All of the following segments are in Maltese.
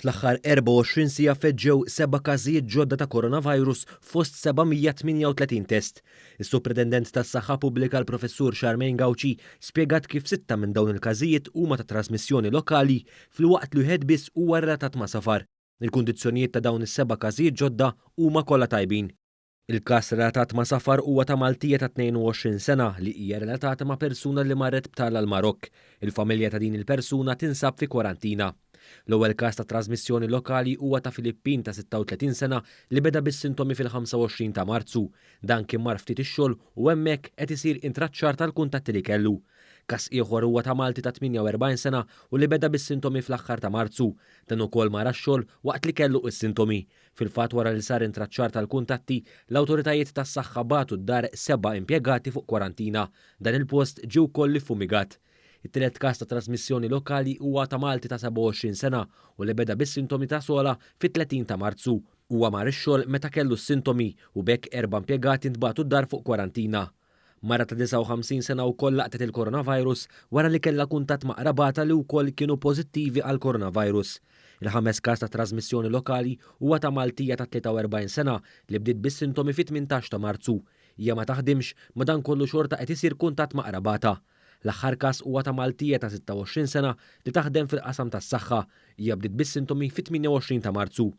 Fl-aħħar 24 sija feġġew 7 każijiet ġodda ta' coronavirus fost 738 test. Is-Supretendent tas-Saħħa Pubblika l-Professur Charmaine Gauci spjegat kif 6 minn dawn il-każijiet huma ta' trasmissjoni lokali fil-waqt li wieħed biss huwa relatat ma' safar. Il-kundizzjonijiet ta' dawn is-7 każijiet ġodda huma kollha tajbin. Il-każ relatat ma' safar huwa ta' Maltija ta' 22 sena li hija relatata ma' persuna li marret btala l-Marokk. Il-familja ta' din il-persuna tinsab fi kwarantina. L-ewwel każ ta' trasmissjoni lokali huwa ta' Filippin ta' 36 sena li beda bis-sintomi fil-25 ta' Marzu. Dan kien mar ftit ix-xogħol u hemmhekk qed isir intraċċar tal-kuntatti li kellu. Każ ieħor huwa ta' Malti ta' 48 sena u li beda bis-sintomi fl-aħħar ta' Marzu. Dan ukoll mar x-xogħol waqt li kellu s-sintomi. Fil-fatt wara li sar intraċċar tal-kuntatti, l-awtoritajiet tas-saħħa bagħtu d-dar 7 impjegati fuq kwarantina. Dan il-post ġie wkoll iffumigat. It-tielet każ ta' trasmissjoni lokali huwa ta' Malti ta' 27 sena u li beda bis-sintomi ta' sola fit-30 ta' Marzu. Huwa mar ix-xogħol meta kellu s-sintomi u bekk 4 impjegati ntbagħtu d-dar fuq kwarantina. Mara ta' 59 sena wkoll laqtet il-coronavirus wara li kellha kuntatt ma' qrabata li wkoll kienu pożittivi għal coronavirus. Il-ħames każ ta' trasmissjoni lokali huwa ta' Maltija ta' 43 sena li bdiet bis-sintomi fit-18 ta' Marzu. Hija ma taħdimx madankollu xorta qed isir kuntatt ma' qrabata. L-aħħar każ huwa ta' Maltija ta' 26 sena li taħdem fil-qasam tas-saħħa. Hija bdiet bis-sintomi fit-28 ta' Marzu.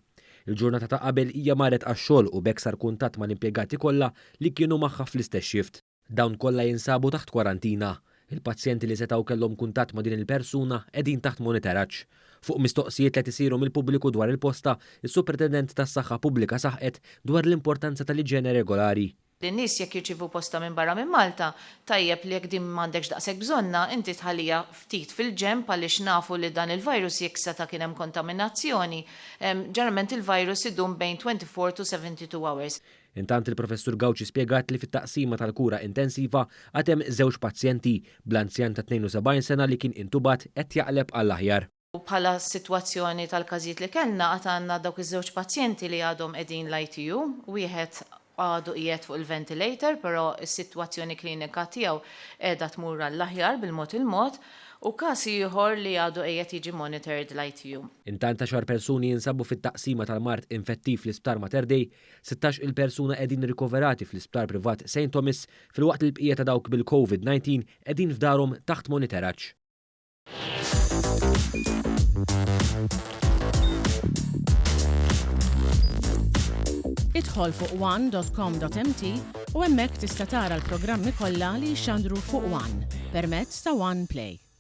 Il-ġurnata ta' qabel hija marret għax-xogħol u bekk sar kuntatt mal-impjegati kollha li kienu magħha fl-istess shift. Dawn kollha jinsabu taħt kwarantina. Il-pazjenti li setgħu kellhom kuntatt ma' din il-persuna qegħdin taħt monitoraġġ. Fuq mistoqsijiet li isiru mill-pubbliku dwar il-posta, is-Supretendent tas-Saħħa Pubblika saħqet dwar l-importanza tal-iġene regolari. Lin-nies jekk jirċievu posta minn barra minn Malta, tajjeb li jekk din m'għandekx daqshekk bżonna, inti tħallija ftit fil-ġenb għaliex nafu li dan il-virus jekk seta' kien hemm kontaminazzjoni. Ġeneralment il-virus idum bejn 24 to 72 hours. Intant il-Professur Gauci spjegat li fit-taqsima tal-kura intensiva għad hemm 2 pazjenti bl-anzjan ta' 72 sena li kien intubat qed jaqleb għall-aħjar. Bħala s-sitwazzjoni tal-każijiet li kellna għad għandna dawk iż-żewġ pazjenti li għadhom qegħdin l-ITU, wieħed għadu qiegħed fuq il-ventilator, però s-sitwazzjoni klinika tiegħu qiegħda tmur għall-aħjar bil-mod il-mod u każ ieħor li għadu qiegħed jiġi monitored l-ITU. Intant 10 persuni jinsabu fit-taqsima tal-mart infettiv fl-isptar Mater Dei, 16 il-persuna qegħdin rikoverati fl-isptar privat St. Thomas fil-waqt il-bqija ta' dawk bil-COVID-19 qegħdin f'darhom taħt monitoraġġ. Idħol fuq one.com.mt u hemmhekk tista' tara l-programmi kollha li jxandru fuq One permezz ta' One Play.